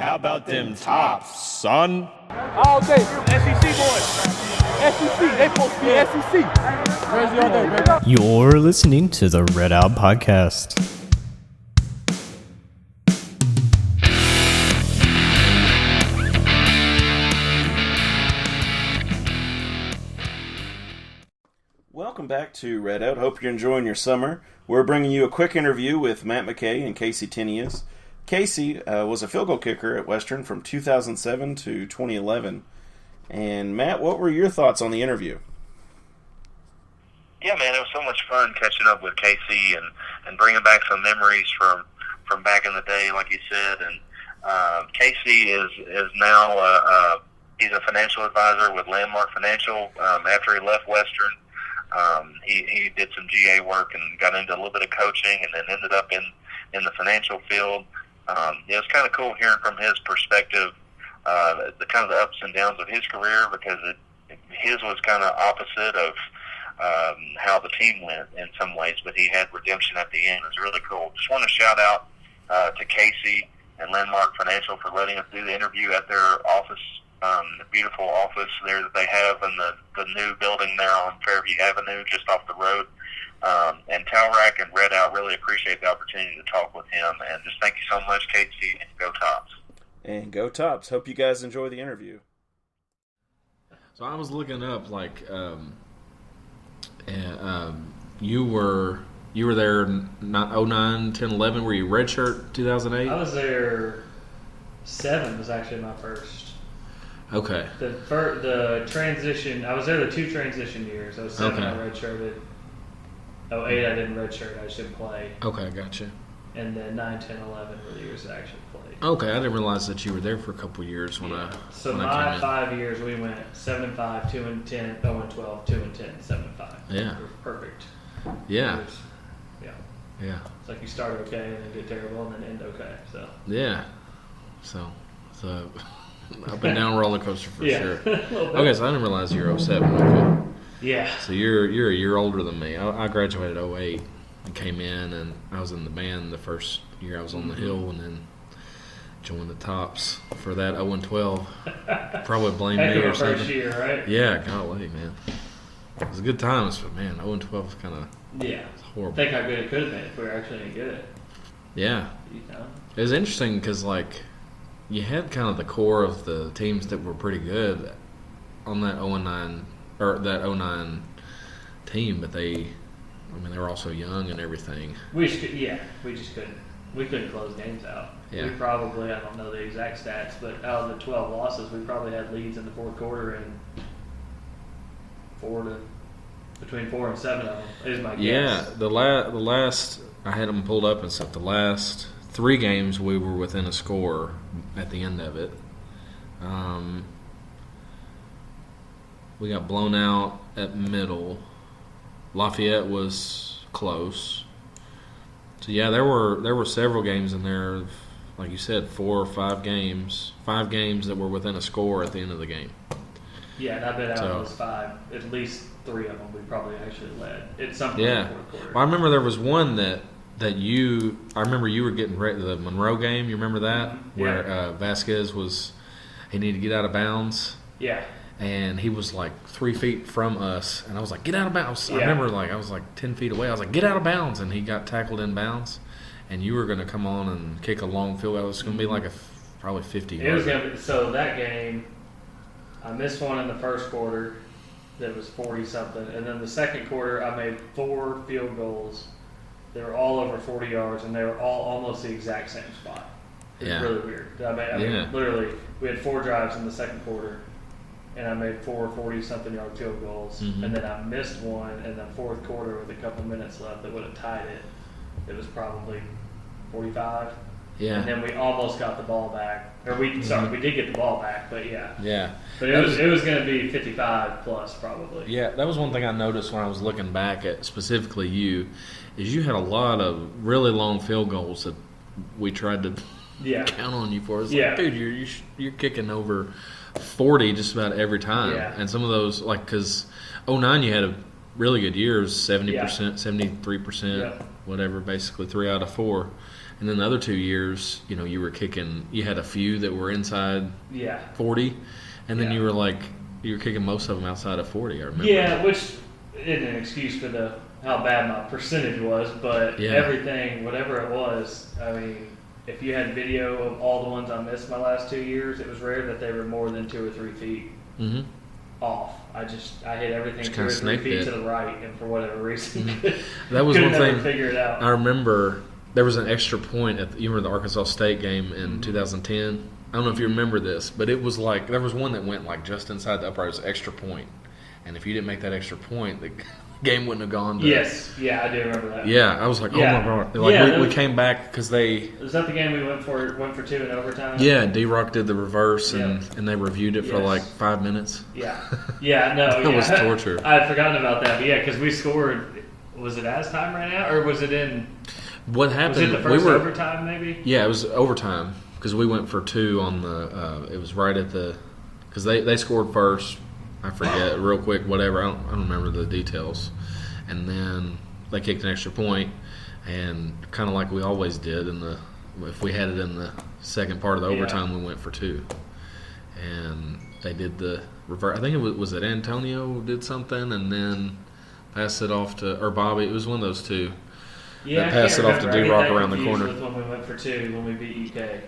How about them tops, son? All day, SEC boys. SEC, they supposed to be SEC. Crazy all day, baby. You're listening to the RedOUT podcast. Welcome back to RedOUT. Hope you're enjoying your summer. We're bringing you a quick interview with Matt McCay and Casey Tinius. Casey was a field goal kicker at Western from 2007 to 2011. And Matt, what were your thoughts on the interview? Yeah, man, it was so much fun catching up with Casey and bringing back some memories from back in the day, like you said. And Casey is now he's a financial advisor with Landmark Financial. After he left Western, he did some GA work and got into a little bit of coaching, and then ended up in the financial field. It was kind of cool hearing from his perspective, the kind of the ups and downs of his career, because his was kind of opposite of how the team went in some ways, but he had redemption at the end. It was really cool. Just want to shout out to Casey and Landmark Financial for letting us do the interview at their office, the beautiful office there that they have in the new building there on Fairview Avenue, just off the road. And Talrack and RedOUT really appreciate the opportunity to talk with him. And just thank you so much, Casey, and go Tops. And go Tops. Hope you guys enjoy the interview. So I was looking up, you were there not 09, 10, 11. Were you redshirt 2008? I was there. 7 was actually my first. Okay. The transition. I was there the 2 transition years. 07 I redshirted. 08 I didn't redshirt. I just didn't play. Okay, gotcha. And then 9, 10, 11 were the years that I actually played. Okay, I didn't realize that you were there for a couple of years when I. So when my I came in. 5 years, we went 7-5, 2-10, 0-12, 2-10, 7-5. Yeah. It was perfect. Yeah. Yeah. It's like you start okay and then get terrible and then end okay. So. Yeah. So up and down roller coaster for sure. Okay, so I didn't realize you were 07. Okay. Yeah. So you're a year older than me. I graduated 08 and came in, and I was in the band the first year I was on the Hill, and then joined the Tops for that 0-12. Probably blame me or something. First year, right? Yeah, golly, man. It was a good times, but man, 0-12 was kind of horrible. Think how good it could have been if we were actually any good. Yeah. You know? It was interesting because, you had kind of the core of the teams that were pretty good on that 0-9 or that 09 team, but they were also young and everything. We just couldn't. We couldn't close games out. Yeah. We probably, I don't know the exact stats, but out of the 12 losses, we probably had leads in the fourth quarter and between 4 and 7 of them is my guess. Yeah, the last I had them pulled up and stuff. The last 3 games we were within a score at the end of it. We got blown out at middle. Lafayette was close. So yeah, there were several games in there, like you said, 4 or 5 games. 5 games that were within a score at the end of the game. Yeah, and I bet out of those 5, at least 3 of them we probably actually led at some point in the fourth quarter. Well, I remember there was one that I remember you were getting ready, the Monroe game. You remember that? Mm-hmm. Where Vasquez he needed to get out of bounds. Yeah. And he was 3 feet from us, and I was like, "Get out of bounds!" Yeah. I remember I was 10 feet away. I was like, "Get out of bounds!" And he got tackled in bounds, and you were going to come on and kick a long field goal. It was going to be probably 50. It was going to be, so that game, I missed one in the first quarter that was 40-something, and then the second quarter I made 4 field goals. They were all over 40 yards, and they were all almost the exact same spot. It was really weird. I mean, literally, we had 4 drives in the second quarter, and I made 4 40-something yard field goals, and then I missed one in the fourth quarter with a couple minutes left that would have tied it. It was probably 45. Yeah. And then we almost got the ball back. We did get the ball back, but yeah. Yeah. But it was going to be 55 plus probably. Yeah, that was one thing I noticed when I was looking back at specifically you, is you had a lot of really long field goals that we tried to count on you for. It's dude, you're kicking over 40 just about every time. Yeah. And some of those, because 09 you had a really good years, 70%, 73%, whatever, basically 3 out of 4. And then the other 2 years, you were kicking. You had a few that were inside 40, and then you were kicking most of them outside of 40. I remember. Yeah, which isn't an excuse for how bad my percentage was, but everything, whatever it was, I mean, if you had video of all the ones I missed my last 2 years, it was rare that they were more than 2 or 3 feet off. I hit everything Just 2 or 3 feet it. to the right, and for whatever reason, that was one thing. Figure it out. I remember there was an extra point you remember the Arkansas State game in 2010. I don't know if you remember this, but it was there was one that went just inside the upright. It was an extra point, and if you didn't make that extra point, the game wouldn't have gone. Yes, I do remember that. Yeah, I was like, oh my god! We came back because they. Was that the game we went for 2 in overtime? Yeah, D-Rock did the reverse, and they reviewed it for 5 minutes. Yeah, That was torture. I had forgotten about that, but because we scored. Was it as time ran out, or was it in? What happened? Was it the first overtime, maybe? Yeah, it was overtime because we went for 2 on the. It was right at the, because they scored first. I forget real quick. Whatever. I don't remember the details. And then they kicked an extra point, and kind of like we always did if we had it in the second part of the overtime, we went for 2. And they did the reverse. I think it was it Antonio did something, and then passed it off to Bobby. It was one of those 2. Yeah, passed it off to D-Rock around the corner. With when we went for 2 when we beat UK.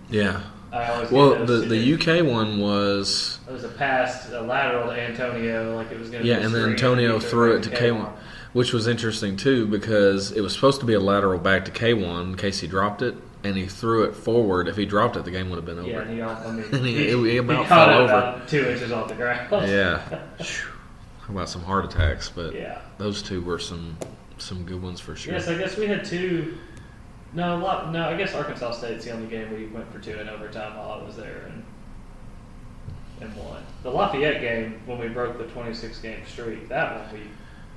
Yeah. I always the UK one was. It was a lateral to Antonio, like it was going to be. Yeah, and then Antonio threw it to K1, which was interesting too because it was supposed to be a lateral back to K1 in case he dropped it, and he threw it forward. If he dropped it, the game would have been over. Yeah, he about caught fell it over. About 2 inches off the ground. Yeah. How about some heart attacks? But those 2 were some good ones for sure. Yes, I guess we had 2. No, I guess Arkansas State's the only game we went for 2 in overtime while I was there and won. The Lafayette game, when we broke the 26-game streak, that one we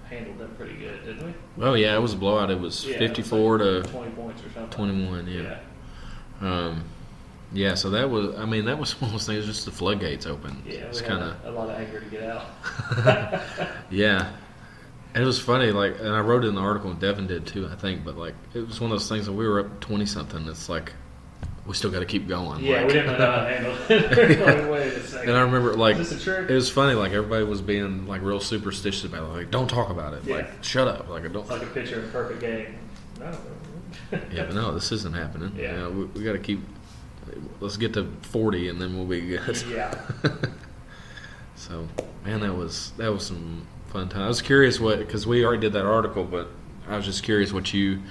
handled them pretty good, didn't we? Oh, yeah, it was a blowout. It was 54 to 20 points or something. 21, yeah. So that was one of those things, just the floodgates open. Yeah, it's we had a lot of anger to get out. Yeah. And it was funny, and I wrote it in the article, and Devin did too, I think, but it was one of those things that we were up 20-something. It's we still got to keep going. Yeah, we didn't know how to handle it. Wait a second. And I remember, is this a trick? It was funny, everybody was being, real superstitious about it. Don't talk about it. Yeah. Shut up. Don't. It's like a picture of a perfect game. No. Yeah, but no, this isn't happening. Yeah. We got to keep, let's get to 40, and then we'll be good. Yeah. So, man, that was some fun time. I was curious because we already did that article, but I was just curious what you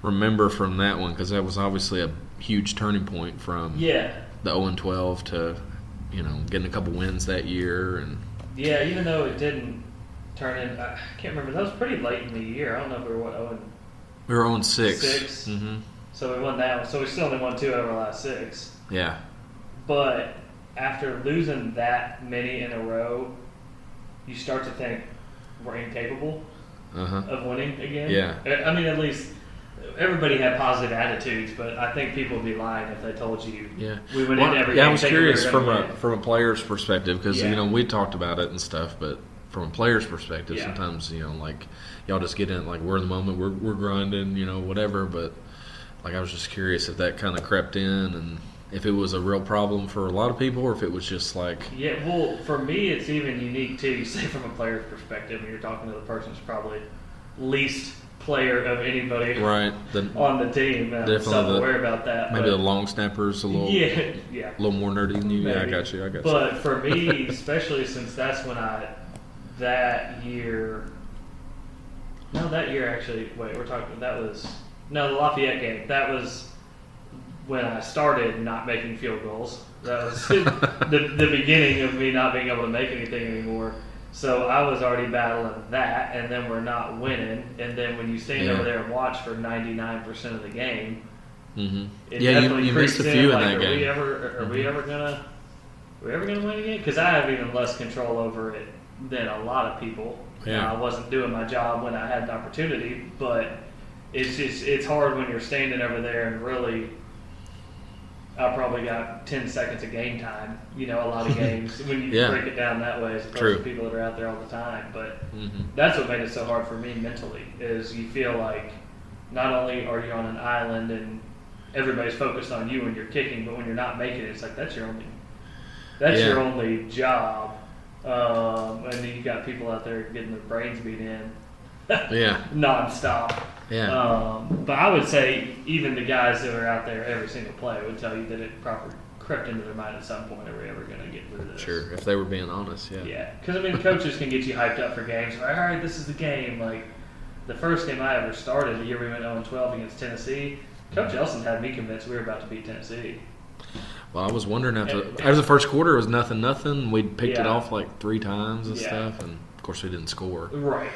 remember from that one because that was obviously a huge turning point from the 0-12 to getting a couple wins that year and even though it didn't turn in, I can't remember. That was pretty late in the year. I don't know if we were we were 0-6. 6. Mm-hmm. So we won that one. So we still only won 2 out of our last 6. Yeah. But after losing that many in a row, you start to think we're incapable of winning again. Yeah. I mean, at least everybody had positive attitudes, but I think people would be lying if they told you we went into every game. Yeah, I was curious from a player's perspective because, we talked about it and stuff, but from a player's perspective, sometimes, y'all just get in, we're in the moment, we're grinding, whatever, but, I was just curious if that kind of crept in and if it was a real problem for a lot of people or if it was just Yeah, well, for me, it's even unique, too. You say from a player's perspective, and you're talking to the person who's probably least player of anybody on the team. Definitely self-aware about that. Maybe the long snapper's a little a little more nerdy than you. Maybe. Yeah, I got you. But for me, especially since that's when that year actually, we're talking, the Lafayette game. That was when I started not making field goals. That was the beginning of me not being able to make anything anymore. So I was already battling that, and then we're not winning. And then when you stand over there and watch for 99% of the game, it definitely you missed a few in that game. Are we ever gonna win again? Because I have even less control over it than a lot of people. Yeah. I wasn't doing my job when I had an opportunity, but it's hard when you're standing over there and really. I probably got 10 seconds of game time, a lot of games when you break it down that way as opposed to people that are out there all the time. But that's what made it so hard for me mentally is you feel like not only are you on an island and everybody's focused on you when you're kicking, but when you're not making it, it's like that's your only job. And then you got people out there getting their brains beat in, nonstop. Yeah. But I would say even the guys that are out there every single play would tell you that it probably crept into their mind at some point, are we ever going to get through this? Sure, if they were being honest, yeah. Yeah, because, I mean, coaches can get you hyped up for games. Like, all right, this is the game. Like, the first game I ever started, the year we went 0-12 against Tennessee, Coach Elson had me convinced we were about to beat Tennessee. Well, I was wondering after the first quarter, it was 0-0. We'd picked it off like 3 times and stuff, and of course we didn't score. Right.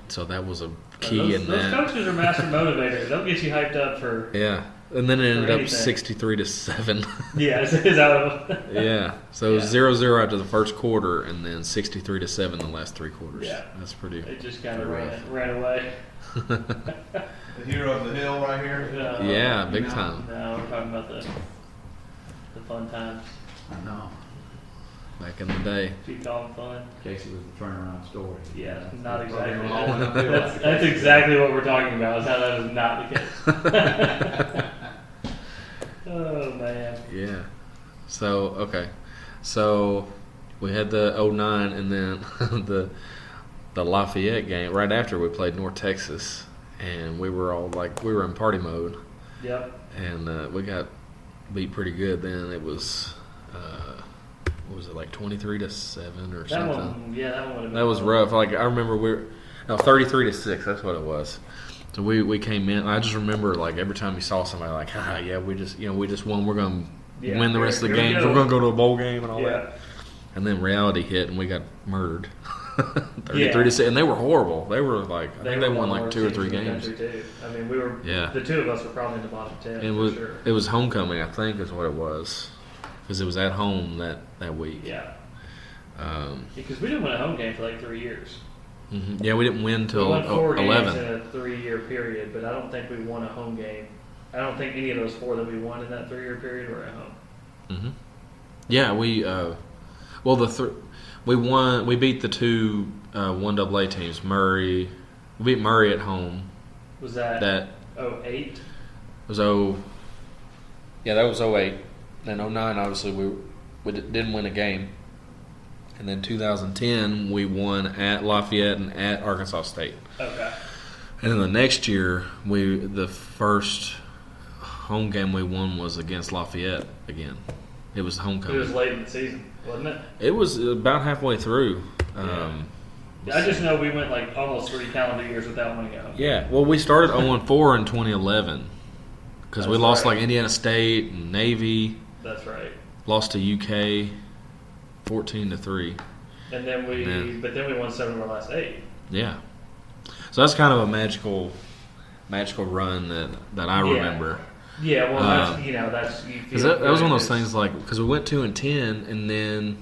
So that was a key in that. Those coaches are master motivators. They'll get you hyped up for. Yeah, and then it ended up 63-7. Yeah, is that what it was? Yeah, so it was 0-0 after the first quarter, and then 63-7 the last 3 quarters. Yeah, that's pretty. It just kind of ran away. The hero of the hill right here. Yeah, big time. No, we're talking about the fun times. I know. Back in the day. If you call them fun. Casey was the turnaround story. Yeah, not exactly. That's That's exactly what we're talking about. Is how that is not the case. Oh man. Yeah. So okay, so we had the 09 and then the Lafayette game right after we played North Texas, and we were all like we were in party mode. Yep. And we got beat pretty good. Then it was. What was it, like 23-7 or That something? one, yeah, that one would have been. That was rough. Like I remember 33-6. That's what it was. So we came in. I just remember like every time you saw somebody like, yeah, we just won. We're gonna win the rest of the games. We're gonna go to a bowl game and all that. And then reality hit and we got murdered. 33-6, and they were horrible. They were like I think they won like 2 or 3 games. Too. I mean, we were. Yeah. The two of us were probably in the bottom 10. It was homecoming, I think, is what it was. Because it was at home that week. Yeah. Because we didn't win a home game for like 3 years. Mm-hmm. Yeah, we didn't win until we won 4 11. games in a 3-year period, but I don't think we won a home game. I don't think any of those 4 that we won in that 3-year period were at home. Mm-hmm. Yeah, we we beat the 2 1AA teams. We beat Murray at home. Was that 08? Was yeah, that was 08. Then 09, obviously, we didn't win a game. And then 2010, we won at Lafayette and at Arkansas State. Okay. And then the next year, the first home game we won was against Lafayette again. It was homecoming. It was late in the season, wasn't it? It was about halfway through. I just know we went like almost 3 calendar years without winning a home game. Yeah, well, we started 0-4 in 2011 because we lost right. like Indiana State and Navy. That's right. Lost to UK 14-3. And then we won 7 of our last 8. Yeah. So that's kind of a magical run that I remember. Yeah, well, that's you feel that was one of those things like because we went 2-10 and then you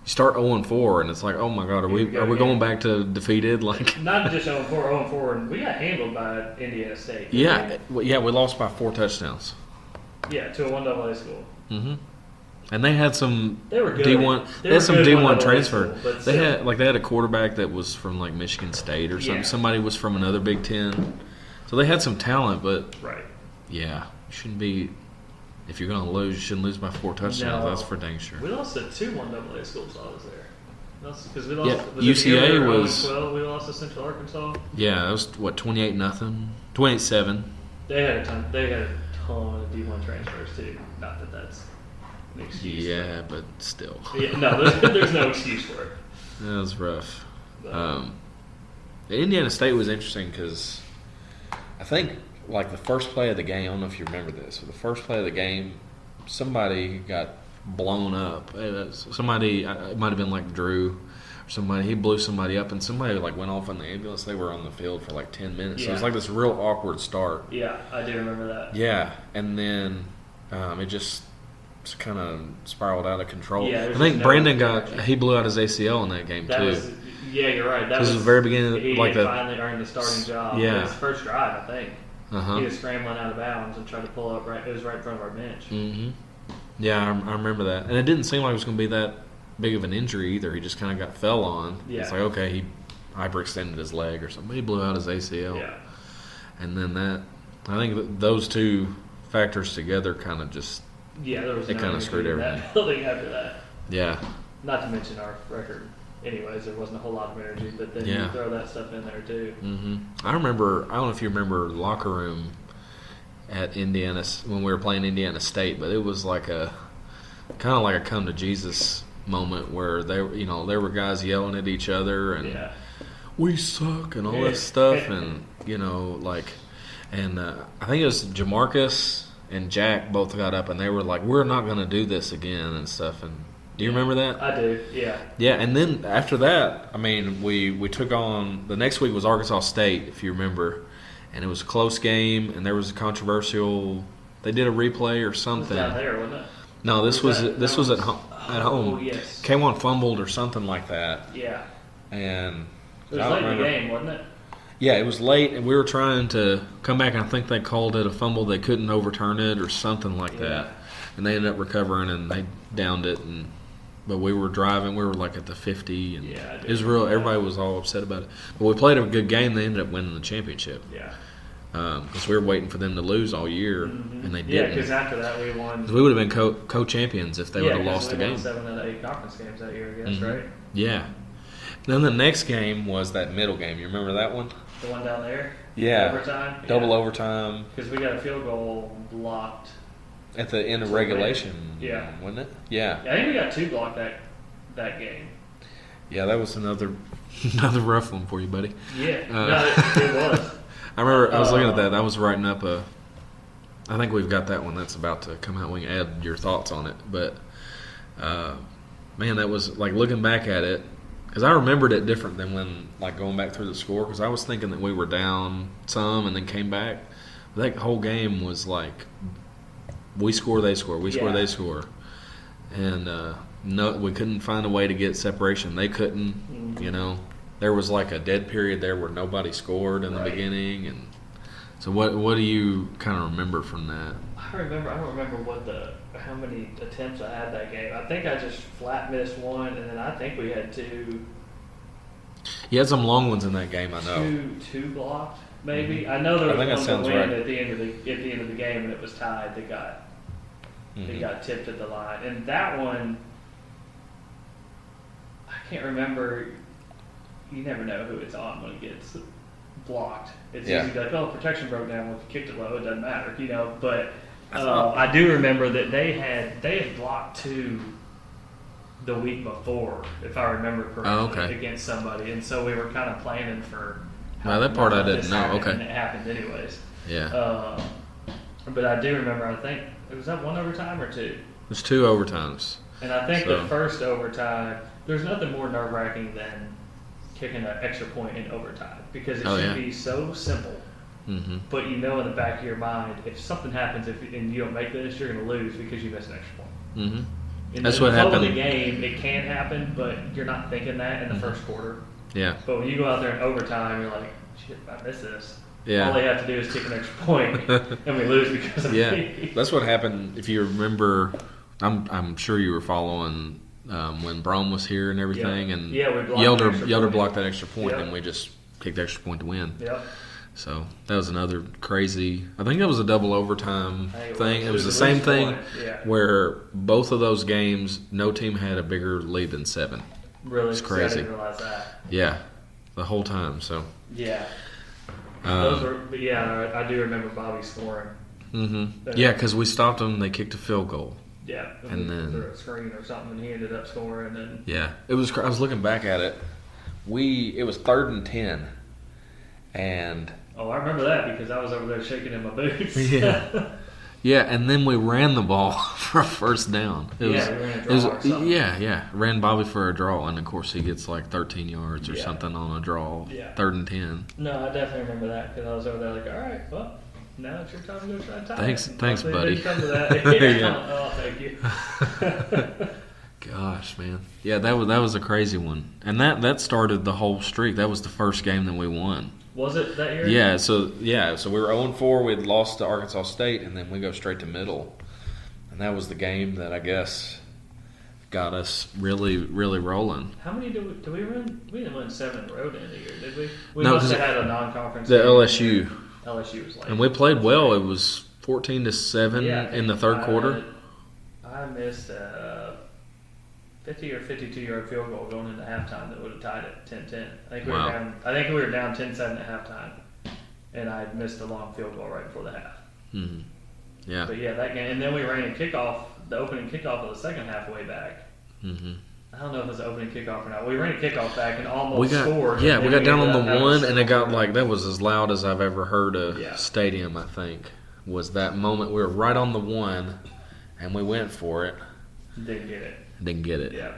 start 0-4 and it's like, oh my God, are we going back to defeated? Like not just 0-4, and we got handled by Indiana State. Yeah, we lost by 4 touchdowns. Yeah, to a 1AA school. Mm-hmm. And they had some D1. They had some D1 transfer. They had a quarterback that was from like Michigan State or something. Yeah. Somebody was from another Big Ten. So they had some talent, but yeah, you shouldn't be. If you're going to lose, you shouldn't lose by 4 touchdowns. No, that's for dang sure. We lost to 2 1AA schools while I was there. Because we lost. UCA was. 12, we lost to Central Arkansas. Yeah, that was 28-0, 28-7. They had a ton of D1 transfers too. Not that that's an excuse. Yeah, but still. Yeah, no, there's no excuse for it. That was rough. Indiana State was interesting because I think like the first play of the game. I don't know if you remember this. But the first play of the game, somebody got blown up. Somebody, it might have been like Drew. Somebody, he blew somebody up, and somebody like went off in the ambulance. They were on the field for like 10 minutes. So it was like this real awkward start. Yeah, I do remember that. Yeah, and then it just kind of spiraled out of control. Yeah, I think Brandon he blew out his ACL in that game too. Yeah, you're right. That was the very beginning. He finally earned the starting job. Yeah, his first drive, I think. He was scrambling out of bounds and tried to pull up right. It was right in front of our bench. Mm-hmm. Yeah, I remember that, and it didn't seem like it was going to be that big of an injury either. He just kind of fell on. Yeah. It's like, okay, he hyperextended his leg or something. He blew out his ACL. Yeah. And then I think those two factors together kind of just there was it no kind of energy screwed in everything. that building after that. Yeah. Not to mention our record. Anyways, there wasn't a whole lot of energy, but then Yeah. you throw that stuff in there too. I remember. I don't know if you remember the locker room at Indiana when we were playing Indiana State, but it was like a kind of like a come to Jesus moment where there were guys yelling at each other and we suck and all that stuff, and I think it was Jamarcus and Jack both got up and they were like, we're not going to do this again and stuff. And do you remember that? I do, yeah. Yeah, and then after that, I mean, we took on, the next week was Arkansas State, if you remember, and it was a close game, and there was a controversial, they did a replay or something. It was down there, wasn't it? No, this was at home. Oh, yes. K1 fumbled or something like that. Yeah. And it was late in the game, wasn't it? Yeah, it was late, and we were trying to come back, and I think they called it a fumble. They couldn't overturn it or something like that. And they ended up recovering, and they downed it. But we were driving. We were like at the 50. And it was real. Everybody was all upset about it. But we played a good game. They ended up winning the championship. Yeah. Because we were waiting for them to lose all year, and they didn't. Yeah, because after that we won. We would have been co-champions if they would have lost the game. Yeah, 7 out of 8 conference games that year, I guess, right? Yeah. Then the next game was that middle game. You remember that one? The one down there? Yeah. Overtime? Double overtime. Because we got a field goal blocked. At the end of regulation, wasn't it? Yeah. I think we got 2 blocked that game. Yeah, that was another rough one for you, buddy. Yeah, it was. I remember I was looking at that. I was writing up I think we've got that one that's about to come out. We can add your thoughts on it. But, man, that was, like, looking back at it, because I remembered it different than when, like, going back through the score, because I was thinking that we were down some and then came back. That whole game was like, we score, they score, we score, they score. And no, we couldn't find a way to get separation. They couldn't, There was like a dead period there where nobody scored in the beginning. And so what do you kind of remember from that? I don't remember how many attempts I had that game. I think I just flat missed one, and then I think we had 2. You had some long ones in that game, I know. Two blocked, maybe. I know there was one win right. at the end of the game, and it was tied. They got tipped at the line, and that one, I can't remember. You never know who it's on when it gets blocked. It's easy to be like, protection broke down. Well, if you kicked it low, it doesn't matter, But I do remember that they had blocked 2 the week before, if I remember correctly, against somebody, and so we were kind of planning for. That part I didn't know. Okay, and it happened anyways. Yeah. But I do remember. I think was that 1 overtime or 2. There's 2 overtimes. And I think the first overtime, there's nothing more nerve-wracking than kicking an extra point in overtime, because it should be so simple. But in the back of your mind, if something happens and you don't make this, you're going to lose because you missed an extra point. That's what happened. In the game, it can happen, but you're not thinking that in the first quarter. Yeah. But when you go out there in overtime, you're like, shit, if I miss this. Yeah. All they have to do is kick an extra point, and we lose because of me. That's what happened. If you remember, I'm sure you were following when Brome was here and everything, and Yelder blocked that extra point, and we just kicked the extra point to win. Yep. So that was another crazy. I think that was a double overtime thing. It was the same thing where both of those games, no team had a bigger lead than 7. Really, it's crazy. I didn't realize that. Yeah, the whole time. So yeah, I do remember Bobby scoring. Yeah, because we stopped them. They kicked a field goal. Yeah, and then through a screen or something, and he ended up scoring. And it was. I was looking back at it. It was 3rd and 10, and I remember that because I was over there shaking in my boots. Yeah, and then we ran the ball for a first down. We ran a draw or something. Ran Bobby for a draw, and of course he gets like 13 yards or something on a draw. 3rd and 10. No, I definitely remember that because I was over there like, all right, well, now it's your time to go try and tie. Thanks, buddy. Come to that. Thank you. Gosh, man. Yeah, that was a crazy one, and that started the whole streak. That was the first game that we won. Was it that year? Yeah, so we were 0-4. We had lost to Arkansas State, and then we go straight to middle. And that was the game that I guess got us really, really rolling. How many did we win? We didn't win 7 in a row in the year, did we? We No, must have had a non-conference the game. LSU. LSU was late. And we played well. It was 14-7 in the third quarter. I missed a 50 or 52-yard field goal going into halftime that would have tied it 10-10. I think we were down 10-7 at halftime, and I missed a long field goal right before the half. Mm-hmm. Yeah. But yeah, that game, and then we ran a kickoff, the opening kickoff of the second half way back. Mm-hmm. I don't know if it was the opening kickoff or not. We ran a kickoff back and almost scored. Yeah, we got down on the one, and it got that was as loud as I've ever heard a stadium, I think, was that moment. We were right on the one, and we went for it. Didn't get it. Yeah.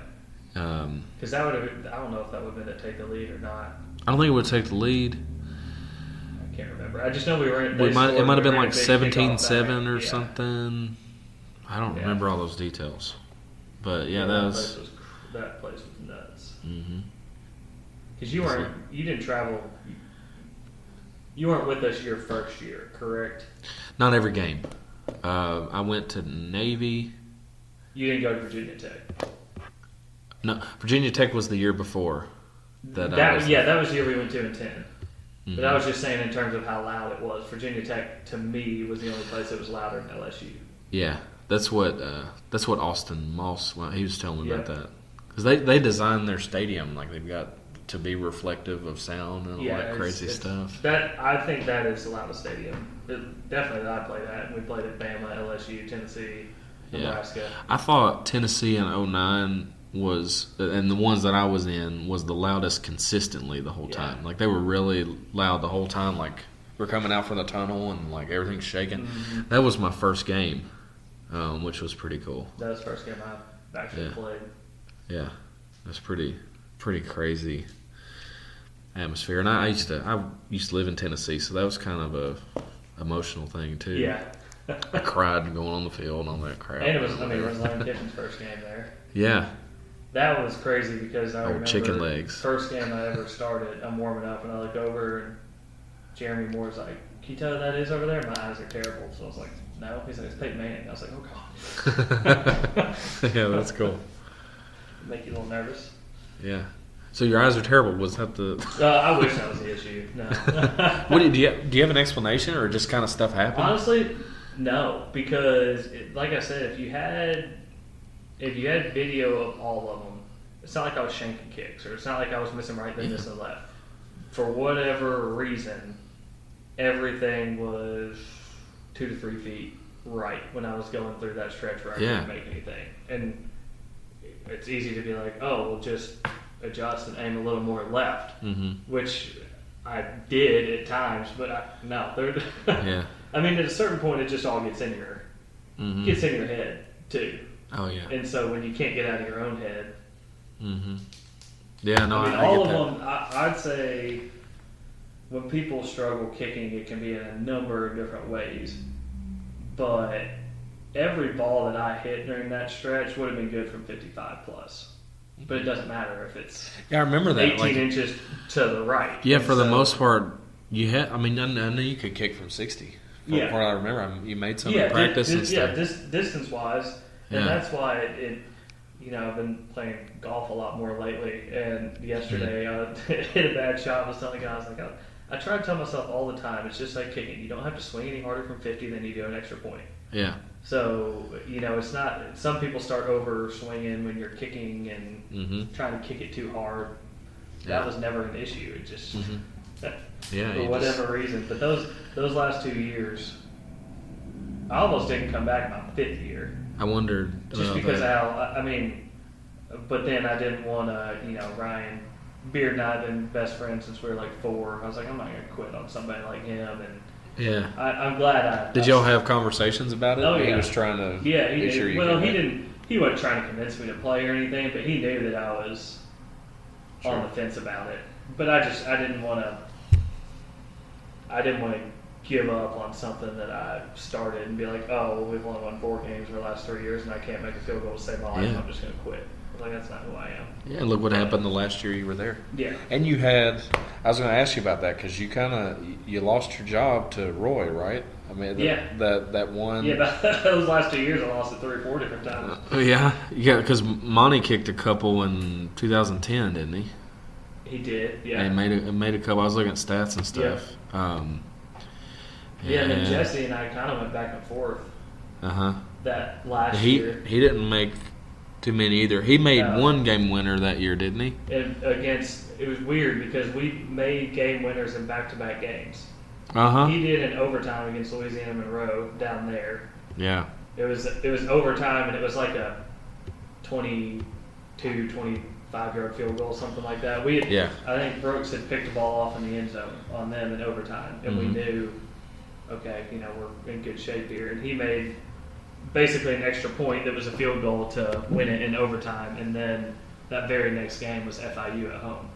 Because that would have, I don't know if that would have been to take the lead or not. I don't think it would take the lead. I can't remember. I just know we were in It might have been like 17-7 or something. I don't remember all those details. But that place was nuts. Mm-hmm. Because you didn't travel. You weren't with us your first year, correct? Not every game. I went to Navy. You didn't go to Virginia Tech. No, Virginia Tech was the year before. That was the year we went 2-10. Mm-hmm. But I was just saying in terms of how loud it was. Virginia Tech to me was the only place that was louder than LSU. Yeah, that's what Austin Moss. Well, he was telling me about that because they designed their stadium like they've got to be reflective of sound and all that crazy stuff. That I think that is the loudest stadium. Definitely, I played at. We played at Bama, LSU, Tennessee, Nebraska. Yeah. I thought Tennessee in 2009 was, and the ones that I was in, was the loudest consistently the whole time. Like they were really loud the whole time. Like we're coming out from the tunnel and like everything's shaking. Mm-hmm. That was my first game, which was pretty cool. That was the first game I actually played. Yeah, it was pretty crazy atmosphere. And I used to live in Tennessee, so that was kind of a emotional thing too. Yeah. I cried going on the field and all that crap. And it was Lane Kiffin's first game there. Yeah. That was crazy because I remember chicken legs. First game I ever started, I'm warming up and I look over and Jeremy Moore's like, "Can you tell who that is over there?" My eyes are terrible. So I was like, "No." He's like, "It's Peyton Manning." I was like, "Oh God." Yeah, that's cool. Make you a little nervous. Yeah. So your eyes are terrible. Was that the? I wish that was the issue. No. Do you have an explanation, or just kind of stuff happened? Honestly, no, because like I said, if you had video of all of them, it's not like I was shanking kicks, or it's not like I was missing right, then missing left. For whatever reason, everything was 2 to 3 feet right when I was going through that stretch where I couldn't make anything. And it's easy to be like, oh, well, just adjust and aim a little more left, which I did at times, but no. Yeah. I mean, at a certain point, it just all gets in your head too. Oh yeah. And so when you can't get out of your own head, yeah, no, I mean, all of them. I'd say when people struggle kicking, it can be in a number of different ways, but every ball that I hit during that stretch would have been good from 55 plus. But it doesn't matter if it's I remember that 18 inches to the right. Yeah, for the most part, you had. I mean, I know you could kick from 60. From what I remember, you made some in practice and stuff. Yeah, distance wise, and that's why it. You know, I've been playing golf a lot more lately, and yesterday I hit a bad shot. I was telling the guys, like, I try to tell myself all the time, it's just like kicking. You don't have to swing any harder from 50 than you do an extra point. Yeah. So, you know, it's not. Some people start over swinging when you're kicking and trying to kick it too hard. That was never an issue. It just for whatever reason. But those last 2 years, I almost didn't come back my 5th year. I wondered just because I mean, but then I didn't want to. You know, Ryan Beard and I have been best friends since we were like 4. I was like, I'm not gonna quit on somebody like him and. Yeah, I'm glad. Did y'all have conversations about it? Oh yeah, he was trying to. Yeah, he make did. Sure you well, he didn't. He wasn't trying to convince me to play or anything, but he knew that I was on the fence about it. But I didn't want to. I didn't want to give up on something that I started and be like, oh, well, we've only won 4 games in the last 3 years, and I can't make a field goal to save my life. I'm just going to quit. Like, that's not who I am. Yeah, and look what happened the last year you were there. Yeah. And you had, I was going to ask you about that because you lost your job to Roy, right? I mean, that one. Yeah, those last 2 years I lost it 3 or 4 different times. Yeah, because Monty kicked a couple in 2010, didn't he? He did, yeah. And made a couple. I was looking at stats and stuff. Yeah, and then Jesse and I kind of went back and forth. That last year. He didn't make too many either. He made one game winner that year, didn't he? It was weird because we made game winners in back-to-back games. He did in overtime against Louisiana Monroe down there. Yeah. It was overtime, and it was like a 22, 25-yard field goal, something like that. I think Brooks had picked the ball off in the end zone on them in overtime, and we knew, okay, we're in good shape here. And he made basically an extra point that was a field goal to win it in overtime, and then that very next game was FIU at home.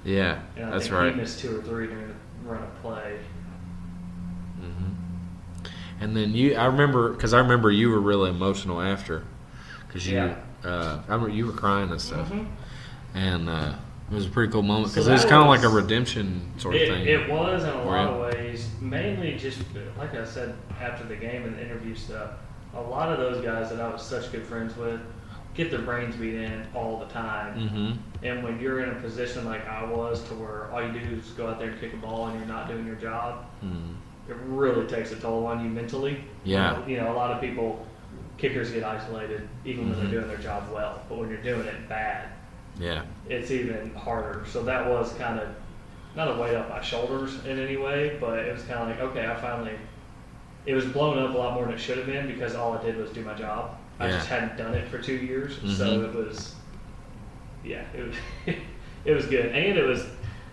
Yeah, and that's right. He missed 2 or 3 during the run of play. And then I remember you were really emotional after, because I remember you were crying and stuff, and it was a pretty cool moment because it was kind of like a redemption sort of thing. It was in a lot of ways, mainly just like I said after the game and the interview stuff. A lot of those guys that I was such good friends with get their brains beat in all the time, and when you're in a position like I was, to where all you do is go out there and kick a ball and you're not doing your job. It really takes a toll on you mentally. Yeah. A lot of people, kickers get isolated even when they're doing their job well, but when you're doing it bad, it's even harder. So that was kind of not a weight off my shoulders in any way, but it was kind of like, okay, it was blown up a lot more than it should have been because all I did was do my job. I just hadn't done it for 2 years, so it was, it was good, and it was.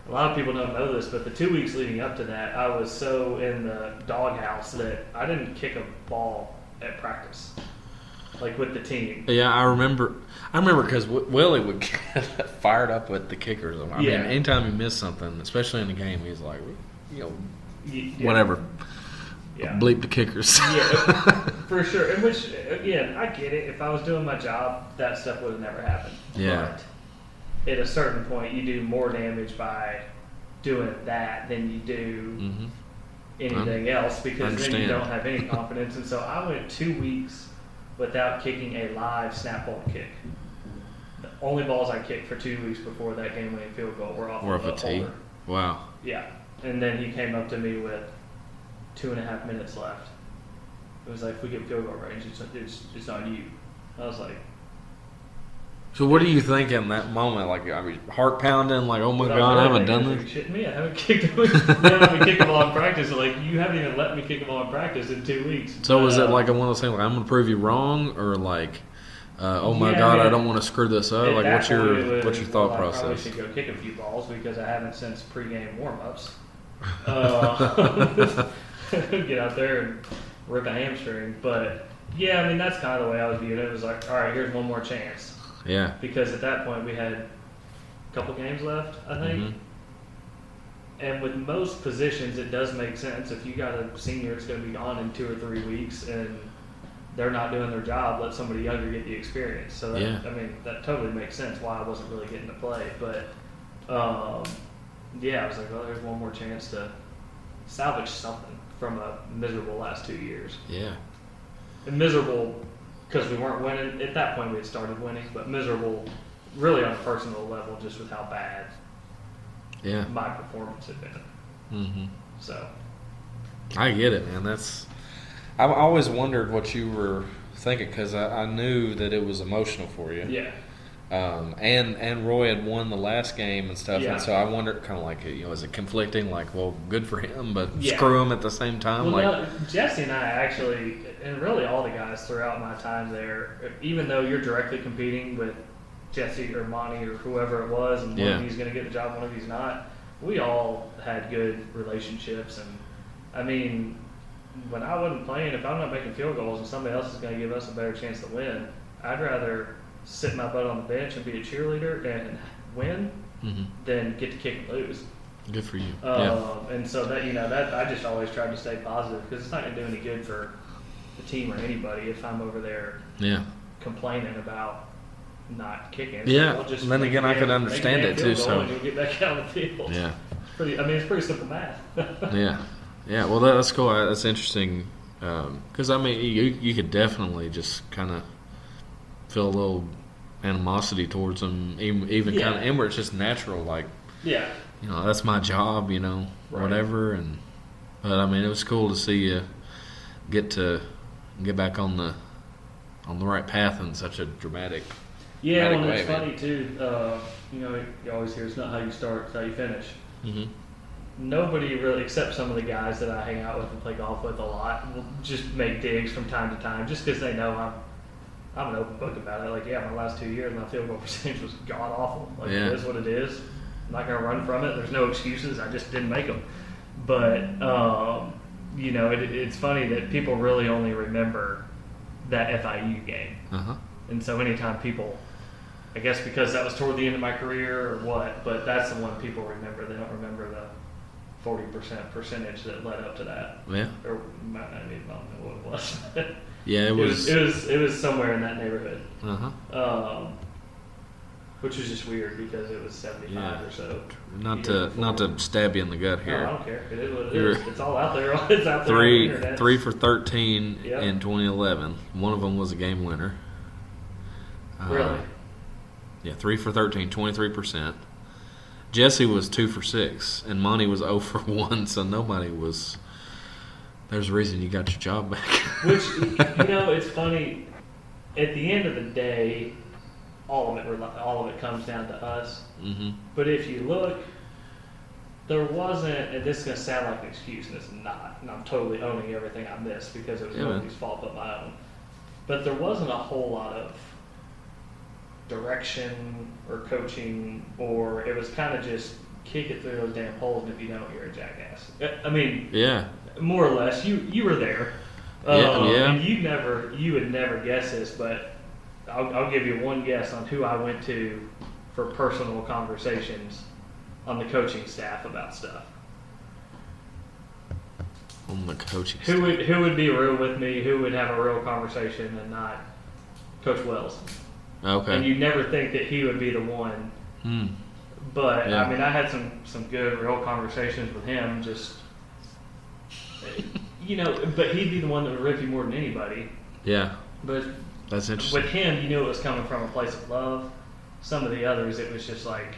A lot of people don't know this, but the 2 weeks leading up to that, I was so in the doghouse that I didn't kick a ball at practice, like with the team. Yeah, I remember because Willie would get fired up with the kickers. I mean, anytime he missed something, especially in the game, he's like, whatever. Yeah. Bleep the kickers. Yeah, for sure. And which, again, I get it. If I was doing my job, that stuff would have never happened. Yeah. But at a certain point, you do more damage by doing that than you do anything else, because then you don't have any confidence. And so I went 2 weeks without kicking a live snap ball kick. The only balls I kicked for 2 weeks before that game-winning field goal were off of a tee. Wow. Yeah. And then he came up to me with 2.5 minutes left. It was like, if we get field goal range, it's on you. I was like, so what do you think in that moment? Like, I mean, heart pounding, like, oh my God, I haven't done this? Shitting me, I haven't kicked a ball in practice. Like, you haven't even let me kick a ball in practice in 2 weeks. So was it like one of those things, like, I'm going to prove you wrong, or like, oh my God, I don't want to screw this up? Like, what's your thought process? I probably should go kick a few balls because I haven't since pregame warm-ups. Get out there and rip a hamstring. But, yeah, I mean, that's kind of the way I was viewing it. It was like, all right, here's one more chance. Yeah. Because at that point we had a couple games left, I think. And with most positions, it does make sense. If you got a senior that's going to be gone in 2 or 3 weeks and they're not doing their job, let somebody younger get the experience. So, that, I mean, that totally makes sense why I wasn't really getting to play. But, I was like, well, there's one more chance to salvage something from a miserable last 2 years. Yeah. And miserable because we weren't winning. At that point, we had started winning, but miserable really on a personal level just with how bad my performance had been. So I get it, man. I always wondered what you were thinking because I knew that it was emotional for you. Yeah. And Roy had won the last game and stuff, and so I wondered, kind of like, is it conflicting? Like, well, good for him, but screw him at the same time. Well, like, no, Jesse and I actually, and really all the guys throughout my time there, even though you're directly competing with Jesse or Monty or whoever it was, and one of you's going to get the job, one of you's not, we all had good relationships. And I mean, when I wasn't playing, if I'm not making field goals and somebody else is going to give us a better chance to win, I'd rather sit my butt on the bench and be a cheerleader and win than get to kick and lose. Good for you. And so that that I just always tried to stay positive because it's not going to do any good for the team or anybody if I'm over there complaining about not kicking. Yeah. So just then again, I could understand it too. So you'll get back out of the field. Yeah. It's pretty simple math. Yeah. Well, that's cool. That's interesting because I mean, you could definitely just kind of feel a little animosity towards them, even kind of, and where it's just natural, like, that's my job, right. whatever, and But I mean, it was cool to see you get back on the right path in such a dramatic. Yeah, dramatic well, way, it's man. funny too. You always hear it's not how you start, it's how you finish. Mm-hmm. Nobody really, except some of the guys that I hang out with and play golf with a lot, will just make digs from time to time, just because they know I'm an open book about it. Like, yeah, my last 2 years, my field goal percentage was god awful. Like, Yeah. it is what it is. I'm not gonna run from it. There's no excuses. I just didn't make them. But it's funny that people really only remember that FIU game. Uh-huh. And so anytime people, I guess because that was toward the end of my career or what, but that's the one people remember. They don't remember the 40% percentage that led up to that. Yeah. Or might not even know what it was. Yeah, it was. It was somewhere in that neighborhood. Uh-huh. Which was just weird because it was 75 or so. Not to stab you in the gut No, here. I don't care. It is what it You're- is. It's all out there. It's out there on the internet. 3 for 13 Yep. in 2011. One of them was a game winner. Really? Yeah, 3 for 13, 23%. Jesse was 2 for 6, and Monty was 0 for 1. So nobody was. There's a reason you got your job back. Which, it's funny. At the end of the day, all of it comes down to us. Mm-hmm. But if you look, there wasn't, and this is going to sound like an excuse, and it's not, and I'm totally owning everything I missed because it was nobody's fault but my own. But there wasn't a whole lot of direction or coaching, or it was kind of just kick it through those damn holes, and if you don't, you're a jackass. I mean, Yeah. more or less, you were there. Yeah. And you would never guess this, but I'll give you one guess on who I went to for personal conversations on the coaching staff about stuff. On the coaching Who would be real with me? Who would have a real conversation and not Coach Wells? Okay. And you'd never think that he would be the one. Hmm. But Yeah. I mean, I had some good real conversations with him. Just but he'd be the one that would rip you more than anybody. Yeah. But That's interesting. with him, you knew it was coming from a place of love. Some of the others, it was just like,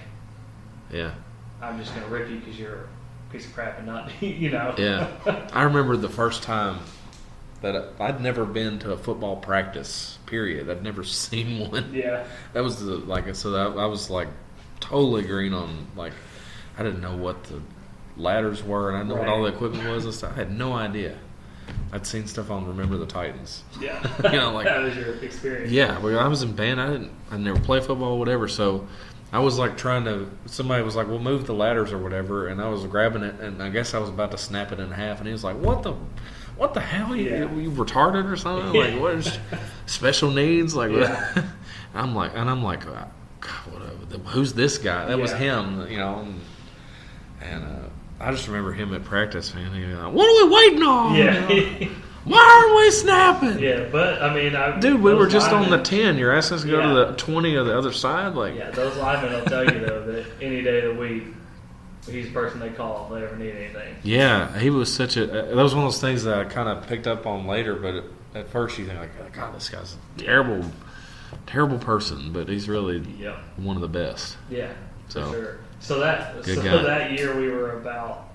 Yeah. I'm just going to rip you because you're a piece of crap and not, Yeah. I remember the first time that I'd never been to a football practice, period. I'd never seen one. Yeah. That was I was like totally green on, like, I didn't know what the ladders were, and I know what all the equipment was and stuff. I had no idea. I'd seen stuff on Remember the Titans. Yeah. Like that was your experience. Yeah, well, I was in band. I never played football, whatever. So I was like somebody was like, "Well, move the ladders or whatever," and I was grabbing it, and I guess I was about to snap it in half, and he was like, "What the hell? You retarded or something? Like, what is special needs? Like, Yeah. I'm like, God, whatever. Who's this guy? That was him, and I just remember him at practice, man. He was like, "What are we waiting on? Yeah. Why aren't we snapping?" Yeah, but I mean, Dude, we were those just on the linemen- 10. You're asking us to go to the 20 of the other side? Like, Yeah, those linemen will tell you though that any day of the week, he's the person they call if they ever need anything. yeah, he was such a. That was one of those things that I kind of picked up on later. But at first, you think like, God, this guy's a terrible person. But he's really Yep. one of the best. Yeah, So, for sure. So that year we were about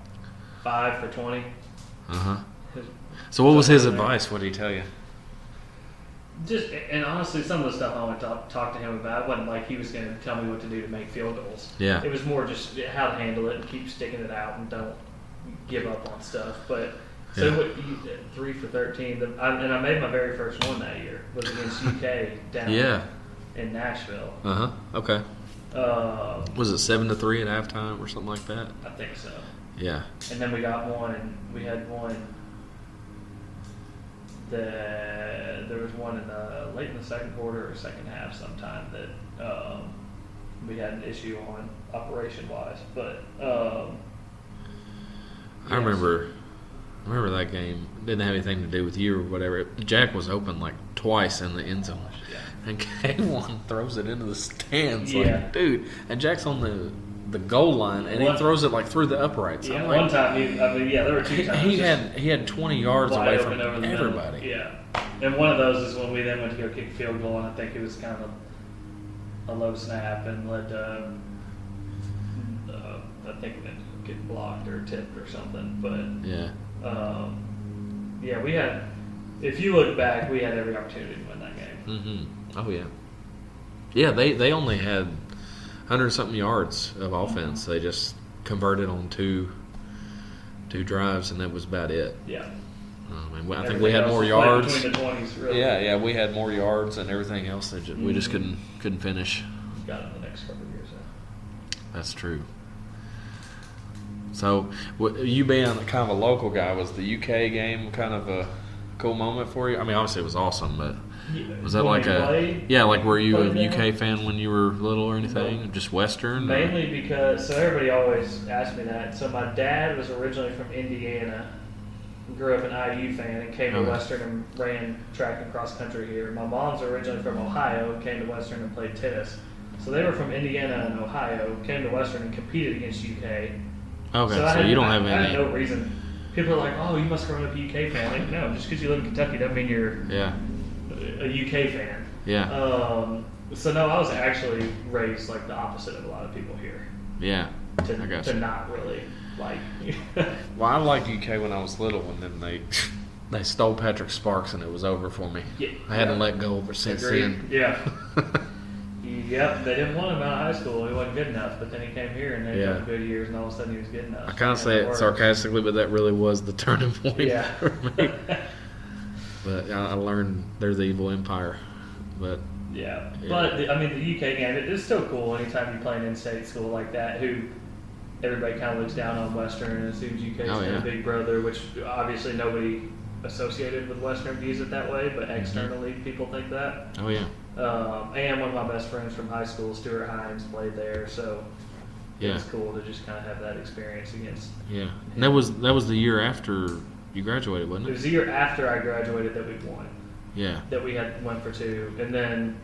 5 for 20. Uh huh. So what was his advice? What did he tell you? And honestly, some of the stuff I went to talk to him about, it wasn't like he was going to tell me what to do to make field goals. Yeah. It was more just how to handle it and keep sticking it out and don't give up on stuff. But so Yeah. what you did, 3 for 13, and I made my very first one that year was against UK down in Nashville. Uh huh. Okay. Was it 7-3 at halftime or something like that? I think so. Yeah. And then we got one, and we had one. There was one in the late in the second quarter or second half sometime that we had an issue on operation wise, but I remember that game. Didn't have anything to do with you or whatever. Jack was open like twice in the end zone, and K1 throws it into the stands. Yeah. Like, dude, and Jack's on the goal line, and he throws it like through the uprights. Yeah, I'm like, one time there were 2 times. He had 20 yards wide away open from over the everybody. middle. Yeah, and one of those is when we then went to go kick a field goal, and I think it was kind of a low snap and led to I think it get blocked or tipped or something. But Yeah. Yeah, we had. If you look back, we had every opportunity to win that game. Mm-hmm. Oh yeah. Yeah, they only had 100-something yards of offense. They just converted on two drives, and that was about it. Yeah. And I think we had more yards. Between the 20s, really. Yeah, we had more yards and everything else. We just couldn't finish. Got it the next couple of years. That's true. So, you being kind of a local guy, was the UK game kind of a cool moment for you? I mean, obviously it was awesome, but was that like were you a UK fan when you were little or anything? No. Just Western? Mainly because, everybody always asks me that. So my dad was originally from Indiana, grew up an IU fan, and came to Western and ran track and cross country here. My mom's originally from Ohio, came to Western and played tennis. So they were from Indiana and Ohio, came to Western and competed against UK. Okay, so you don't have any. I had no reason. People are like, "Oh, you must have grown up a UK fan." Like, no, just because you live in Kentucky doesn't mean you're a UK fan. Yeah. So no, I was actually raised like the opposite of a lot of people here. Yeah. To not really like. Well, I liked UK when I was little, and then they stole Patrick Sparks, and it was over for me. Yeah. I hadn't let go ever since then. Yeah. Yep, they didn't want him out of high school. He wasn't good enough, but then he came here and they had good years, and all of a sudden he was good enough. I kind of say it sarcastically, but that really was the turning point for me. But I learned they're the evil empire. But but the UK game, it's still cool anytime you play an in-state school like that, who everybody kind of looks down on Western and assumes UK is their big brother, which obviously nobody associated with Western views it that way, but externally people think that. Oh, yeah. And one of my best friends from high school, Stuart Hines, played there, so it's cool to just kind of have that experience against. Yeah, and that was the year after you graduated, wasn't it? It was the year after I graduated that we won. Yeah. That we had went for 2, and then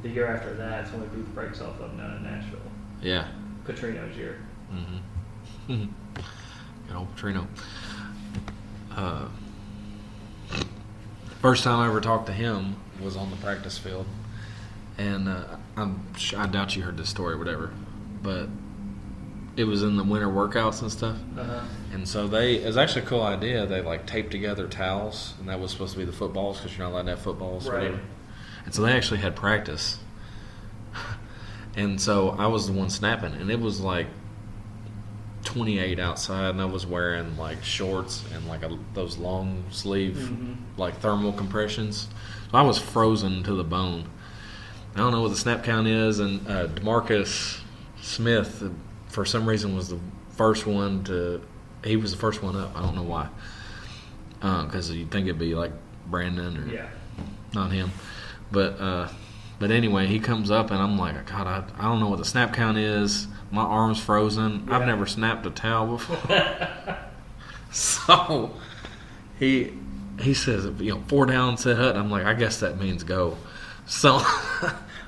the year after that's when we beat the brakes off of them down in Nashville. Yeah. Petrino's year. Mm-hmm. Good old Petrino. First time I ever talked to him was on the practice field, and I doubt you heard this story or whatever, but it was in the winter workouts and stuff. And so it was actually a cool idea. They like taped together towels, and that was supposed to be the footballs because you're not allowed to have footballs or whatever. And so they actually had practice, and so I was the one snapping, and it was like 28 outside, and I was wearing like shorts and like those long sleeve like thermal compressions. So I was frozen to the bone. I don't know what the snap count is, and DeMarcus Smith for some reason was the first one he was the first one up. I don't know why, because you'd think it'd be like Brandon or not him, but anyway, he comes up and I'm like, God, I don't know what the snap count is. My arm's frozen. I've never snapped a towel before. So he says, 4 down, set hut. I'm like, I guess that means go. So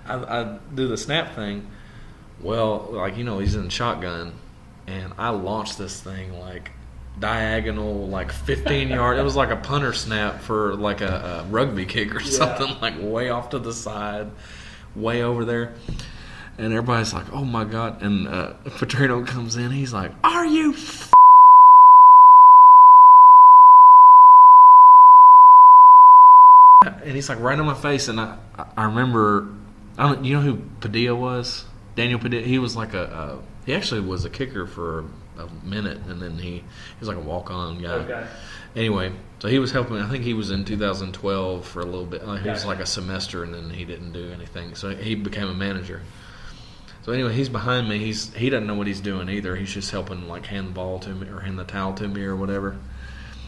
I do the snap thing. Well, like, he's in shotgun, and I launched this thing like diagonal, like 15 yards. It was like a punter snap for like a rugby kick or something, like way off to the side, way over there. And everybody's like, oh my God. And Petrino comes in. He's like, are you and he's like right in my face. And I remember, you know who Padilla was? Daniel Padilla. He was like he actually was a kicker for a minute. And then he was like a walk-on guy. Okay. Anyway, so he was helping. I think he was in 2012 for a little bit. He was like a semester, and then he didn't do anything. So he became a manager. So anyway, he's behind me. He doesn't know what he's doing either. He's just helping like hand the ball to me or hand the towel to me or whatever.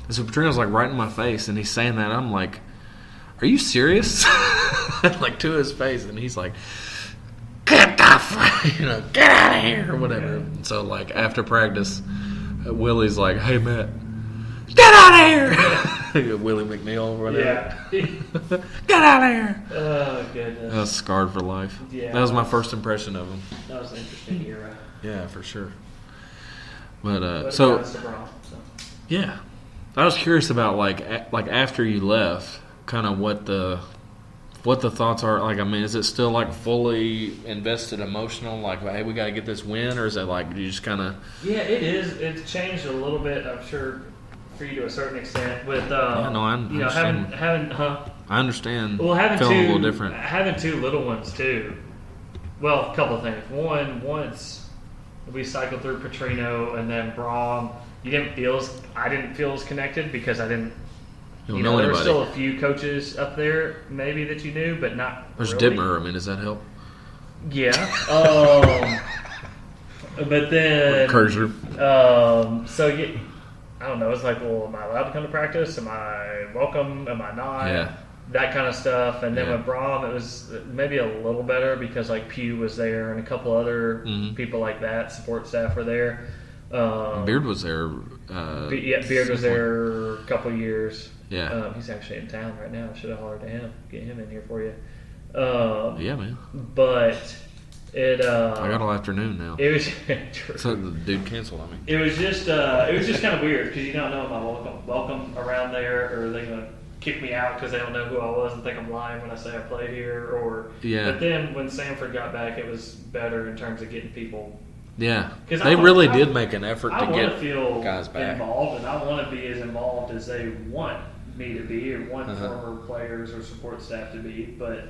And so Petrino's like right in my face, and he's saying that. I'm like, "Are you serious?" Like to his face, and he's like, "Get the get out of here," or whatever. And so like after practice, Willie's like, "Hey Matt, get out of here!" Willie McNeil or whatever. Yeah. Get out of here! Oh, goodness. I was scarred for life. Yeah, that was my first impression of him. That was an interesting era. Yeah, for sure. But so yeah, I was curious about like after you left, kind of what the thoughts are. Like, I mean, is it still like fully invested emotional? Like, hey, we got to get this win, or is it like you just kind of? Yeah, it is. It's changed a little bit, I'm sure, for you to a certain extent. With I understand. I understand. Well, having feeling two, a little different. having two little ones too. Well, a couple of things. Once we cycled through Petrino and then Brom, I didn't feel as connected because I didn't. You don't know there were anybody. still a few coaches up there maybe that you knew, but not. There's really. Dittmer. I mean, does that help? Yeah. But then. Kurzer. So yeah, I don't know. It's like, well, am I allowed to come to practice? Am I welcome? Am I not? Yeah. That kind of stuff. And then Yeah. with Brom, it was maybe a little better because like Pugh was there and a couple other people like that, support staff were there. Beard was there. Beard was there a couple of years. Yeah. He's actually in town right now. I should have hollered to him, get him in here for you. Yeah, man. But it. I got all afternoon now. It was true. So the dude canceled on me. It was just kind of weird because you don't know am I welcome around there, or are they gonna kick me out because they don't know who I was and think I'm lying when I say I played here, or Yeah. But then when Sanford got back, it was better in terms of getting people. Yeah. 'Cause They really did make an effort I to want to get feel guys back. involved, and I want to be as involved as they want me to be, or want Uh-huh. former players or support staff to be. But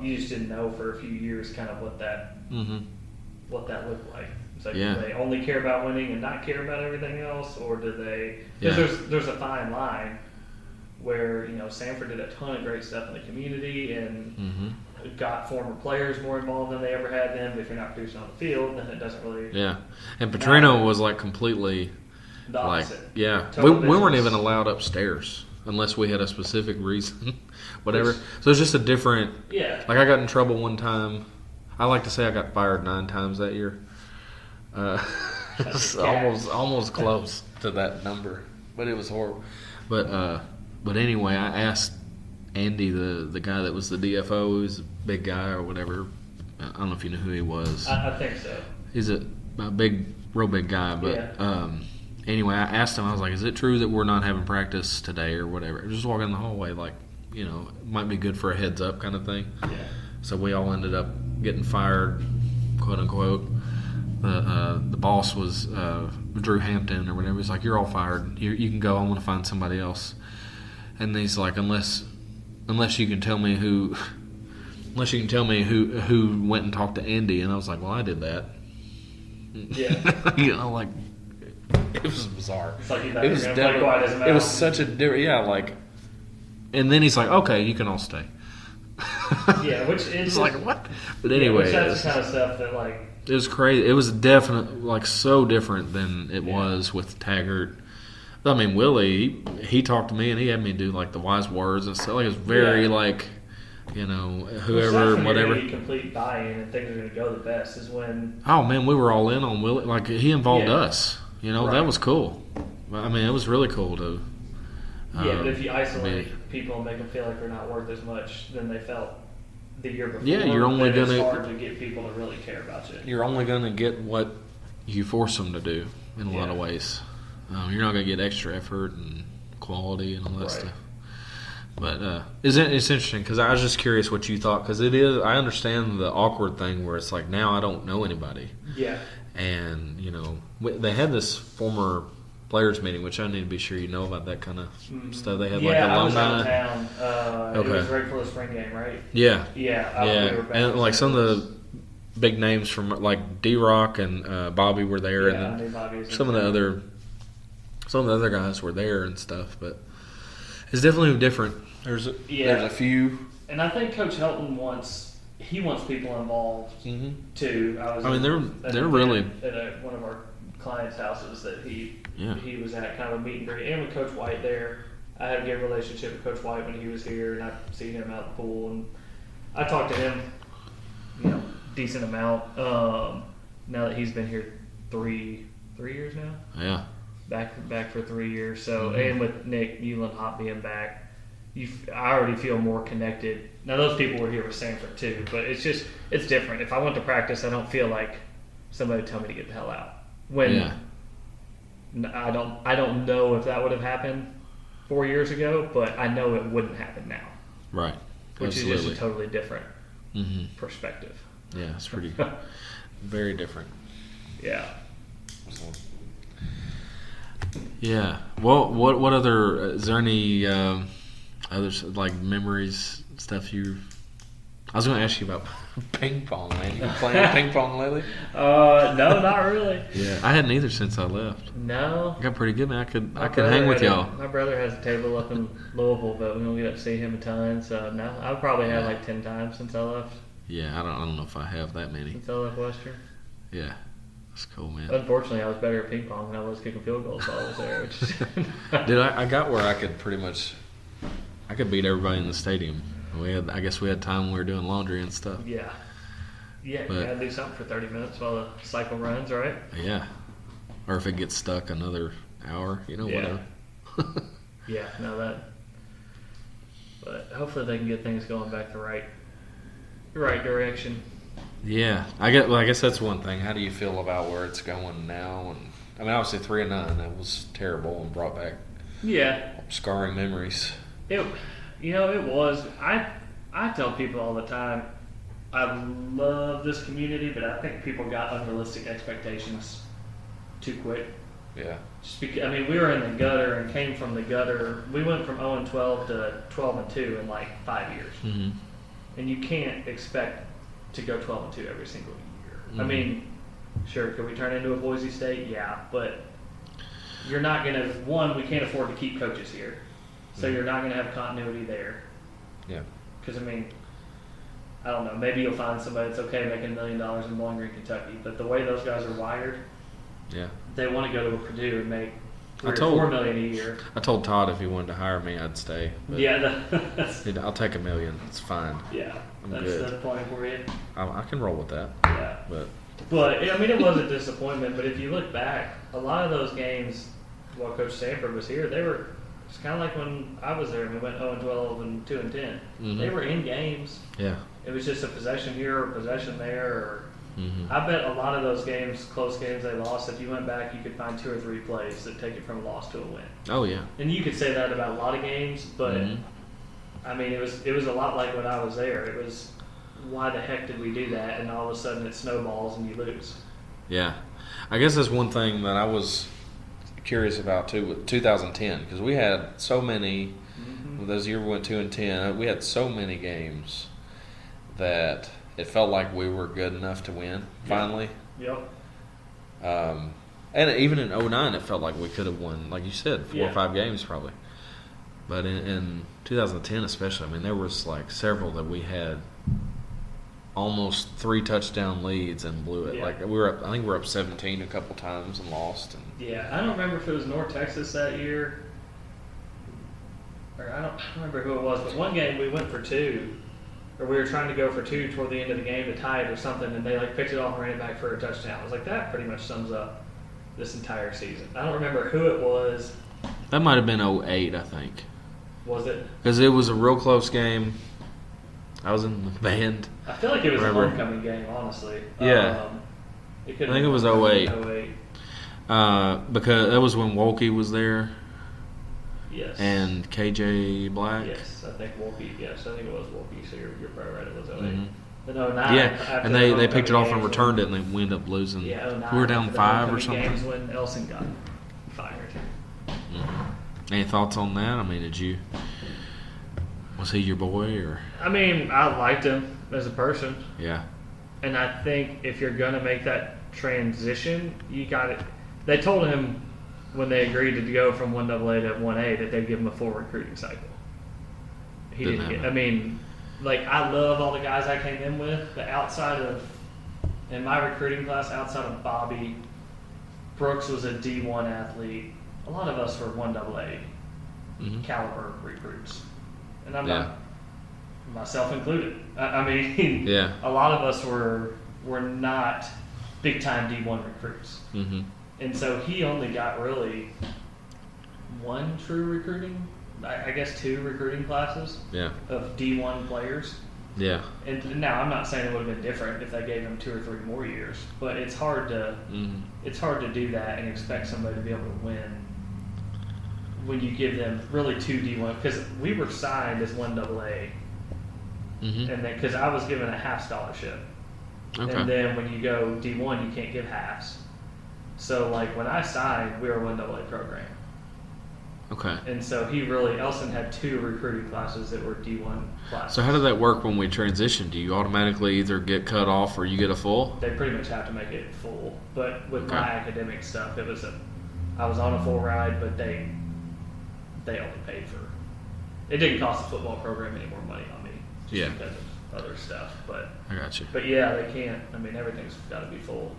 you just didn't know for a few years kind of what that looked like. It's like, Yeah. do they only care about winning and not care about everything else, or do they? Yeah. Because there's a fine line where Sanford did a ton of great stuff in the community and got former players more involved than they ever had them. But if you're not producing on the field, then it doesn't really. Yeah. And Petrino was like completely The like, opposite. yeah. Total We weren't business. even allowed upstairs unless we had a specific reason, whatever. So it's just a different. Yeah. Like I got in trouble one time. I like to say I got fired 9 times that year. It's almost close to that number, but it was horrible. But anyway, I asked Andy, the guy that was the DFO, who's a big guy or whatever. I don't know if you know who he was. I think so. He's a real big guy. But anyway, I asked him. I was like, "Is it true that we're not having practice today or whatever?" Just walking in the hallway, like, it might be good for a heads up kind of thing. Yeah. So we all ended up getting fired, quote unquote. The boss was Drew Hampton or whatever. He's like, "You're all fired. You can go. I'm going to find somebody else." And he's like, "Unless you can tell me who went and talked to Andy." And I was like, "Well, I did that." Yeah. Like it was bizarre. It's like you thought It you was were going to play quiet as a it was mouse. such a different, like. And then he's like, "Okay, you can all stay." Yeah, which it's is like what? But anyway, which that's the kind of stuff that like. it was crazy. It was definitely like so different than it was with Taggart. I mean, Willie, he talked to me and he had me do like the wise words and stuff. Like it was very like, whoever, when whatever. you complete buy-in and things are going to go the best is when. Oh man, we were all in on Willie. Like he involved Yeah. us. Right. That was cool. I mean, it was really cool to. Yeah, but if you isolate people and make them feel like they're not worth as much than they felt the year before, Yeah, you're only then it's gonna- hard to get people to really care about you. You're only going to get what you force them to do in a lot of Yeah. ways. You're not going to get extra effort and quality and all that Right. stuff. But it's interesting because I was just curious what you thought because it is. I understand the awkward thing where it's like now I don't know anybody, Yeah. and they had this former players meeting, which I need to be sure you know about that kind of stuff. They had Yeah, like I was out alumni. of town. It Okay. was right before the spring game, right? Yeah, Yeah. yeah, we were back and in like St. some of Louis. the big names from like D-Rock and Bobby were there, Yeah, I and knew then Bobby was in some of the town. other guys were there and stuff. But it's definitely different. There's a few. And I think Coach Helton wants people involved too. I mean, they're really at one of our clients' houses that he Yeah. was at, kind of a meet and greet, and with Coach White there. I had a good relationship with Coach White when he was here, and I've seen him out at the pool, and I talked to him, decent amount. Now that he's been here 3 years now. yeah. Back for 3 years. So and with Nick Newland Hop being back, I already feel more connected. Now those people were here with Sanford too, but it's different. If I went to practice, I don't feel like somebody would tell me to get the hell out. When I don't know if that would have happened 4 years ago, but I know it wouldn't happen now, Right. which Absolutely. is just a totally different perspective. Yeah, it's pretty very different. Yeah. Yeah. Well, what other? Is there any other like memories stuff you? I was going to ask you about ping pong, man. You been playing ping pong lately? No, not really. Yeah, I hadn't either since I left. No. I got pretty good, man. I could brother hang with had y'all. My brother has a table up in Louisville, but we don't get to see him a ton. So no, I've probably had like 10 times since I left. Yeah, I don't know if I have that many. Since I left Western. Yeah, that's cool, man. Unfortunately, I was better at ping pong than I was kicking field goals while I was there. Dude, I got where I could beat everybody in the stadium. I guess we had time when we were doing laundry and stuff. Yeah. Yeah, But- you gotta do something for 30 minutes while the cycle runs, right? Yeah, or if it gets stuck another hour, whatever. Yeah, no, that. But hopefully they can get things going back the right direction. Yeah, I guess that's one thing. How do you feel about where it's going now? And I mean, obviously 3-9, that was terrible and brought back Yeah, scarring memories. it was. I tell people all the time, I love this community, but I think people got unrealistic expectations too quick. Yeah, Just because, I mean, we were in the gutter and came from the gutter. We went from 0-12 to 12-2 in like 5 years, mm-hmm. and you can't expect to go 12-2 every single year. I Mhm. mean, sure, could we turn into a Boise State? Yeah, but you're not going to. One, we can't afford to keep coaches here, so you're not going to have continuity there. Yeah. Because I mean, I don't know. Maybe you'll find somebody that's okay making $1 million in Bowling Green, Kentucky, but the way those guys are wired, Yeah. they want to go to a Purdue and make I $3 told- or $4 million a year. I told Todd if he wanted to hire me, I'd stay. But Yeah, that's I'll take $1 million. It's fine. yeah, I'm that's good. the point for you. I can roll with that. Yeah, But I mean, it was a disappointment. But if you look back, a lot of those games while Coach Stanford was here, they were. It's kind of like when I was there and we went 0-12 and 2-10. Mhm. They were in games. yeah. It was just a possession here or possession there. Or Mm-hmm. I bet a lot of those games, close games they lost, if you went back, you could find 2 or 3 plays that take it from a loss to a win. Oh yeah. And you could say that about a lot of games, but Mhm. I mean, it was a lot like when I was there. It was, why the heck did we do that? And all of a sudden it snowballs and you lose. Yeah. I guess that's one thing that I was curious about too with 2010 because we had so many. Those years we went 2-10. We had so many games that it felt like we were good enough to win finally. Yep. And even in 2009, it felt like we could have won, like you said, 4 or 5 games probably. But in 2010 especially, I mean, there was like several that we had almost 3 touchdown leads and blew it. Yeah. Like we were up, I think we were up 17 a couple times and lost. And Yeah, I don't remember if it was North Texas that year, or I don't remember who it was, but one game we went for 2, or we were trying to go for 2 toward the end of the game to tie it or something, and they like picked it off and ran it back for a touchdown. I was like, that pretty much sums up this entire season. I don't remember who it was. that might have been 2008, I think, Was it? because it was a real close game. I was in the band. I feel like it was Remember. a homecoming game, honestly. Yeah. I think it was 08. 08. Because that was when Wolke was there Yes. and KJ Black. Yes, I think Wolke. Yes, I think it was Wolke. So you're probably right. It was 08. Mhm. But 09. Yeah, after and the they picked it off and homecoming returned it, games and they wound up losing. when- Yeah, 09. We were down after the 5 or homecoming games something. when Elson got fired. Any thoughts on that? I mean, was he your boy or? I mean, I liked him as a person, Yeah. and I think if you're gonna make that transition, you got it. They told him when they agreed to go from 1AA to 1A that they'd give him a full recruiting cycle. He Didn't didn't get. happen. I mean, like, I love all the guys I came in with, but outside of in my recruiting class, outside of Bobby, Brooks was a D1 athlete. A lot of us were 1AA Mhm. caliber recruits, and I'm Yeah. not myself included. I mean, Yeah. a lot of us were not big time D1 recruits, Mm-hmm. and so he only got really 1 true recruiting, I guess 2 recruiting classes Yeah. of D1 players. Yeah. And now I'm not saying it would have been different if they gave him 2 or 3 more years, but it's hard to do that and expect somebody to be able to win when you give them really 2 D1, because we were signed as 1AA, Mm-hmm. and then because I was given a half scholarship, Okay. and then when you go D1 you can't give halves, So, like, when I signed, we were a 1AA program. Okay. And so Elson had 2 recruiting classes that were D1 classes. So how did that work when we transitioned? Do you automatically either get cut off or you get a full? They pretty much have to make it full. But with my Okay. academic stuff, I was on a full ride, but they only paid for. It didn't cost the football program any more money on me. Just Yeah. because of other stuff. I got you. But yeah, they can't. I mean, everything's got to be full.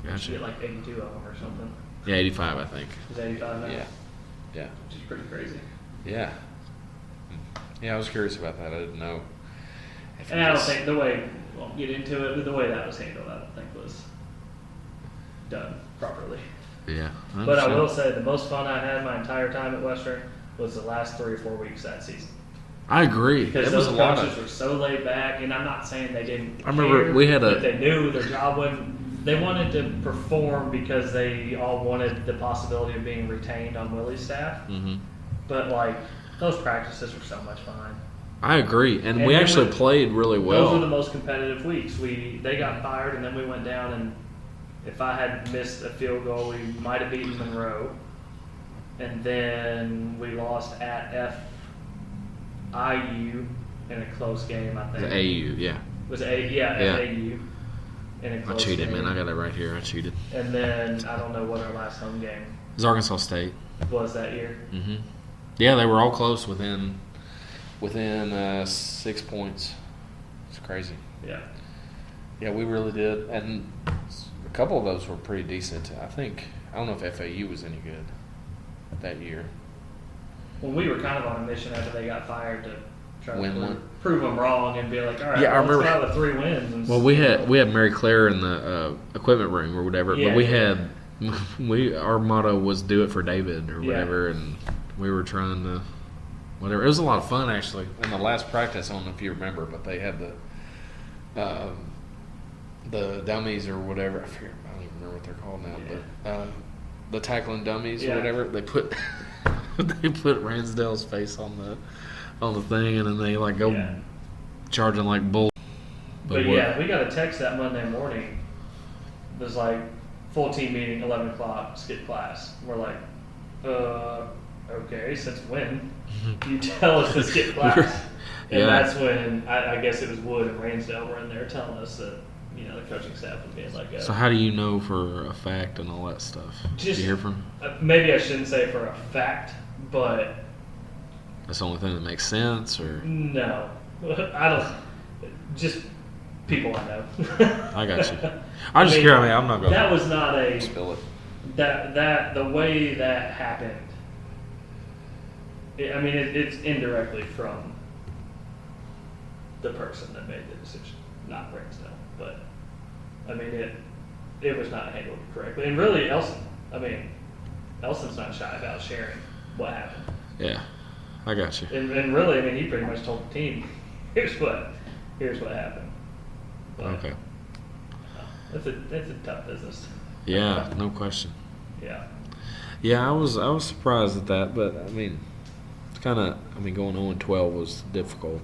Got You you. get like 82 of them or something. Yeah, 85, I think. Is 85 now? Yeah. Which is pretty crazy. Yeah. Yeah, I was curious about that. I didn't know. If And it I don't was- think the way, won't get into it, but the way that was handled, I don't think was done properly. Yeah. But I understand. will say the most fun I had my entire time at Western was the last 3 or 4 weeks that season. I agree. Because It was those a lot coaches of. were so laid back, and I'm not saying they didn't I remember care, we had a- but they knew their job wasn't. They wanted to perform because they all wanted the possibility of being retained on Willie's staff. Mhm. But, like, those practices were so much fun. I agree, and And we then actually we- played really Those were the well. most competitive weeks. They got fired, and then we went down, and if I had missed a field goal, we might have beaten Monroe. And then we lost at FIU in a close game, I think. The AU, yeah. Was it Yeah. FAU in a I close cheated, game. man. I got it right here. I cheated. And then I don't know what our last home game It was Arkansas State. was that year. Mm-hmm. Yeah, they were all close within 6 points. It's crazy. Yeah. Yeah, we really did, and a couple of those were pretty decent. I don't know if FAU was any good that year. Well, we were kind of on a mission after they got fired to try Win to one. prove them wrong and be like, all right, Yeah, I let's remember- go out with 3 wins. And Well, we had Mary Claire in the equipment room or whatever, Yeah, but we yeah. had our motto was "Do it for David" or Yeah. whatever, and we were trying to whatever. It was a lot of fun actually. In the last practice, I don't know if you remember, but they had the dummies or whatever. I don't even remember what they're called now, Yeah. but the tackling dummies or Yeah. whatever. They put Ransdale's face on the thing, and then they like go Yeah. charging like bull. But what- yeah, we got a text that Monday morning. It was like, full team meeting, 11 o'clock, skip class. We're like, okay, since when? You tell us to skip class. And Yeah. that's when, I guess it was Wood and Ransdale were in there telling us that, the coaching staff was being let go. So how do you know for a fact and all that stuff? Did Just- you hear from? Maybe I shouldn't say for a fact, but That's the only thing that makes sense, or no. I don't, just people I know. I got you. I just care. I mean, I'm not going That to was not a, spill it. that the way that happened, it's indirectly from the person that made the decision, not Ransdale. But it was not handled correctly. And really, Elson's not shy about sharing what happened. Yeah, I got you. And really, he pretty much told the team, here's what happened. But, Okay. It's a tough business. Yeah, no question. Yeah. Yeah, I was surprised at that, but it's kind of going 0-12 was difficult,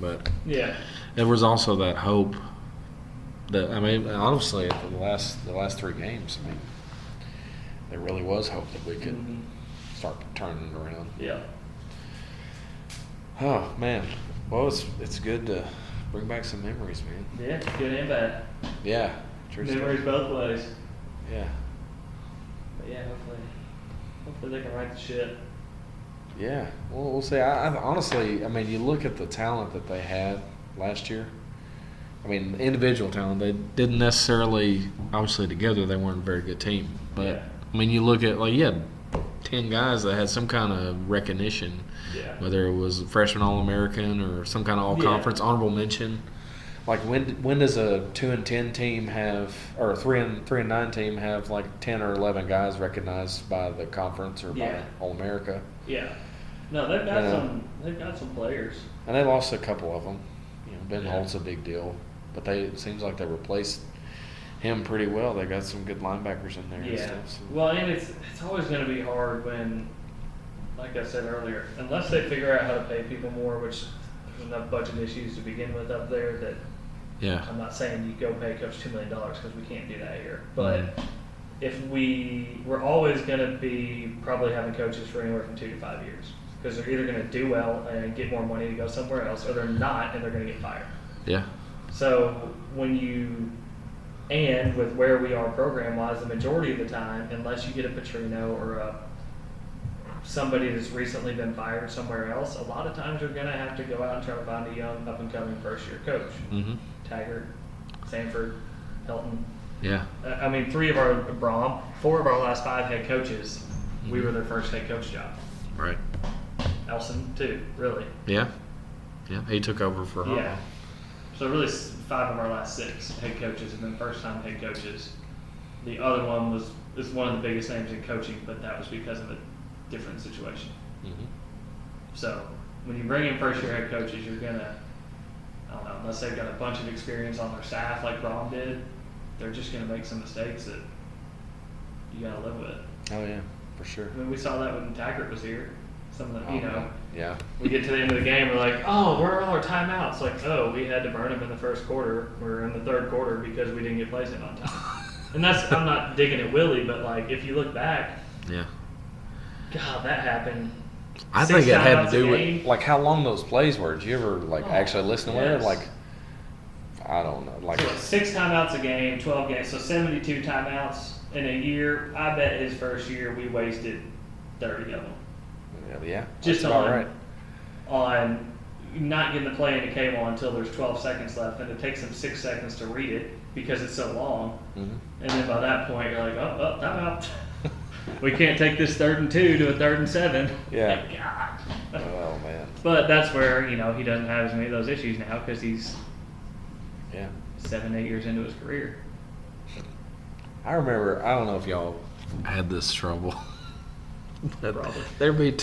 but Yeah. there was also that hope that honestly, after the last 3 games, there really was hope that we could Mhm. start turning it around. Yeah. Oh man, well it's good to bring back some memories, man. Yeah, good and bad. Yeah, true stuff. Memories both ways. Yeah, But yeah, hopefully they can right the shit. yeah. Well, we'll see. I honestly, you look at the talent that they had last year. Individual talent. They didn't necessarily, obviously together, they weren't a very good team. But Yeah. you look at you had 10 guys that had some kind of recognition. Yeah. Whether it was freshman All-American or some kind of all-conference honorable mention. Like when does a 2-10 team have, or a 3-9 team have 10 or 11 guys recognized by the conference or by Yeah. All-America? Yeah. No, they've got Yeah. they've got some players. And they lost a couple of them. Ben Yeah. Holt's a big deal, but it seems like they replaced him pretty well. They got some good linebackers in there and Yeah. stuff. So. Well, and it's always going to be hard when, like I said earlier, unless they figure out how to pay people more, which there's enough budget issues to begin with up there that Yeah. I'm not saying you go pay Coach $2 million because we can't do that here. But we're always going to be probably having coaches for anywhere from 2 to 5 years because they're either going to do well and get more money to go somewhere else, or they're not and they're going to get fired. Yeah. So and with where we are program-wise, the majority of the time, unless you get a Petrino or somebody that's recently been fired somewhere else, a lot of times you're going to have to go out and try to find a young, up-and-coming first-year coach. Mm-hmm. Taggart, Sanford, Helton. Yeah. I mean, 4 of our last 5 head coaches, we were their first head coach job. Right. Elson, too, really. Yeah. Yeah. He took over for her. Yeah. So really 5 of our last 6 head coaches have been first-time head coaches. The other one is one of the biggest names in coaching, but that was because of a different situation. Mm-hmm. So when you bring in first-year head coaches, you're going to, I don't know, unless they've got a bunch of experience on their staff like Brom did, they're just going to make some mistakes that you got to live with. Oh, yeah, for sure. I mean, we saw that when Taggart was here. Some of the, Yeah. we get to the end of the game, we're like, oh, where are all our timeouts? Like, oh, we had to burn them in the first quarter. We're in the third quarter because we didn't get plays in on time. And I'm not digging at Willie, but like, if you look back, Yeah. God, that happened. I 6 think it had timeouts to do a with game. like how long those plays were. Did you ever actually listen to it? yes. Like, I don't know. Like, So 6 timeouts a game, 12 games, so 72 timeouts in a year. I bet his first year we wasted 30 of them. yeah, Just that's about on not getting the play into K1 until there's 12 seconds left, and it takes them 6 seconds to read it because it's so long. Mm-hmm. And then by that point, you're like, oh, timeout. We can't take this 3rd and 2 to a 3rd and 7. Yeah. Thank God. Oh man. But that's where, he doesn't have as many of those issues now because he's Yeah. 7, 8 years into his career. I remember. I don't know if y'all had this trouble. But Probably. there'd be.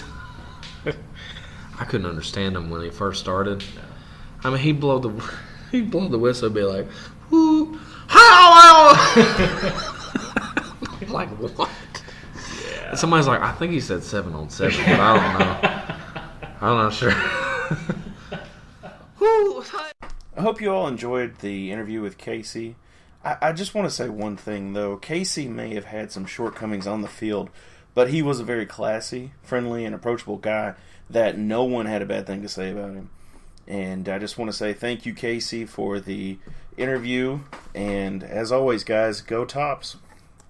I couldn't understand him when he first started. No. I mean, he'd blow the whistle, and be like, "Whoo, how?" Like what? Yeah. And somebody's like, "I think he said 7 on 7, but I don't know. I'm not sure." I hope you all enjoyed the interview with Casey. I just want to say one thing, though. Casey may have had some shortcomings on the field, but he was a very classy, friendly, and approachable guy that no one had a bad thing to say about him. And I just want to say thank you, Casey, for the interview. And as always, guys, go Tops.